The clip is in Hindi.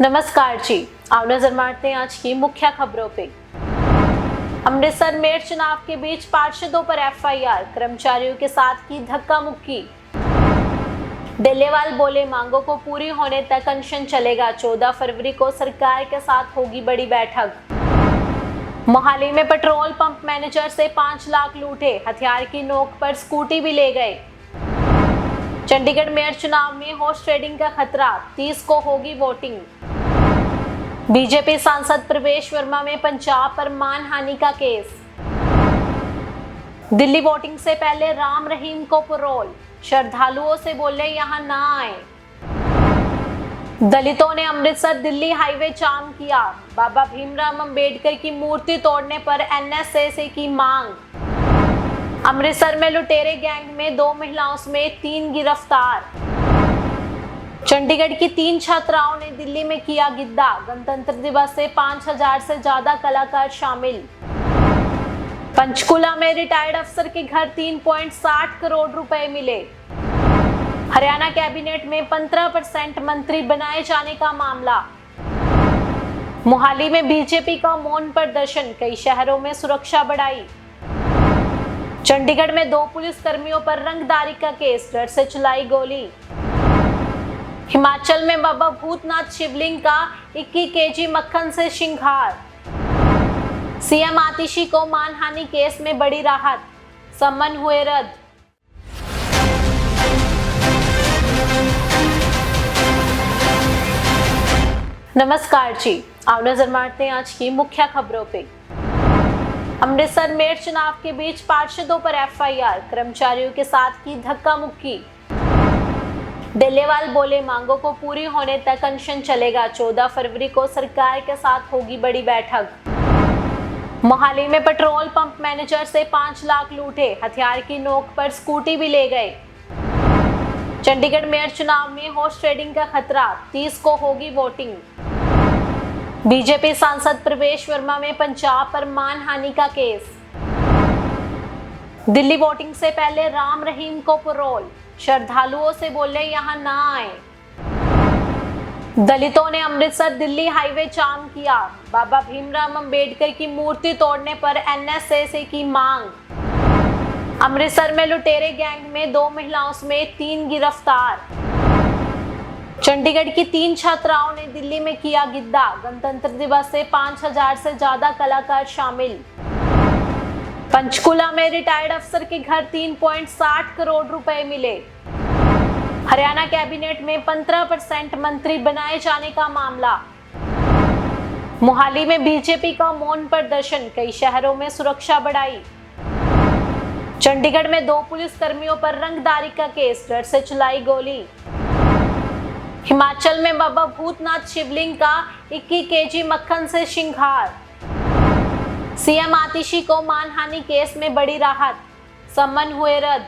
नमस्कार जी। आओ नजर मारते हैं आज की मुख्य खबरों पे। अमृतसर मेयर चुनाव के बीच पार्षदों पर एफआईआर, कर्मचारियों के साथ की धक्का मुक्की। डेलेवाल बोले मांगों को पूरी होने तक अनशन चलेगा। 14 फरवरी को सरकार के साथ होगी बड़ी बैठक। मोहाली में पेट्रोल पंप मैनेजर से 5 लाख लूटे, हथियार की नोक पर स्कूटी भी ले गए। चंडीगढ़ मेयर चुनाव में हॉर्स ट्रेडिंग का खतरा, 30 को होगी वोटिंग। बीजेपी सांसद प्रवेश वर्मा में पंजाब पर मानहानि का केस। दिल्ली वोटिंग से पहले राम रहीम को पैरोल, श्रद्धालुओं से बोले यहां ना आए। दलितों ने अमृतसर दिल्ली हाईवे जाम किया, बाबा भीमराव अंबेडकर की मूर्ति तोड़ने पर एनएसए से की मांग। अमृतसर में लुटेरे गैंग में 2 महिलाओं समेत 3 गिरफ्तार। चंडीगढ़ की 3 छात्राओं ने दिल्ली में किया गिद्दा, गणतंत्र दिवस से 5000 से ज्यादा कलाकार शामिल। पंचकुला में रिटायर्ड अफसर के घर 3.60 करोड़ रुपए मिले। हरियाणा कैबिनेट में 15% मंत्री बनाए जाने का मामला। मोहाली में बीजेपी का मौन प्रदर्शन, कई शहरों में सुरक्षा बढ़ाई। चंडीगढ़ में 2 पुलिस कर्मियों पर रंगदारी का केस, डर से चलाई गोली। हिमाचल में बाबा भूतनाथ शिवलिंग का 21 केजी मक्खन से श्रृंगार। सीएम आतिशी को मानहानि केस में बड़ी राहत, सम्मन हुए रद्द। नमस्कार जी। आओ नजर मारते हैं आज की मुख्य खबरों पे। अमृतसर मेयर चुनाव के बीच पार्षदों पर एफआईआर, कर्मचारियों के साथ की धक्का मुक्की। डेलेवाल बोले मांगों को पूरी होने तक अनशन चलेगा। 14 फरवरी को सरकार के साथ होगी बड़ी बैठक। मोहाली में पेट्रोल पंप मैनेजर से 5 लाख लूटे, हथियार की नोक पर स्कूटी भी ले गए। चंडीगढ़ मेयर चुनाव में हॉर्स ट्रेडिंग का खतरा, 30 को होगी वोटिंग। बीजेपी सांसद प्रवेश वर्मा में पंजाब पर मानहानि का केस। दिल्ली वोटिंग से पहले राम रहीम को पैरोल, श्रद्धालुओं से बोले यहां ना आए। दलितों ने अमृतसर दिल्ली हाईवे जाम किया, बाबा भीमराव अंबेडकर की मूर्ति तोड़ने पर एनएसए से की मांग। अमृतसर में लुटेरे गैंग में 2 महिलाओं समेत 3 गिरफ्तार। चंडीगढ़ की 3 छात्राओं ने दिल्ली में किया गिद्दा, गणतंत्र दिवस से 5000 से ज्यादा कलाकार शामिल। पंचकुला में रिटायर्ड अफसर के घर 3.60 करोड़ रुपए मिले। हरियाणा कैबिनेट में 15% मंत्री बनाए जाने का मामला। मोहाली में बीजेपी का मौन प्रदर्शन, कई शहरों में सुरक्षा बढ़ाई। चंडीगढ़ में 2 पुलिस कर्मियों पर रंगदारी का केस, डर से चलाई गोली। हिमाचल में बाबा भूतनाथ शिवलिंग का 21 केजी मक्खन से श्रृंगार। सीएम आतिशी को मानहानि केस में बड़ी राहत, सम्मन हुए रद्द।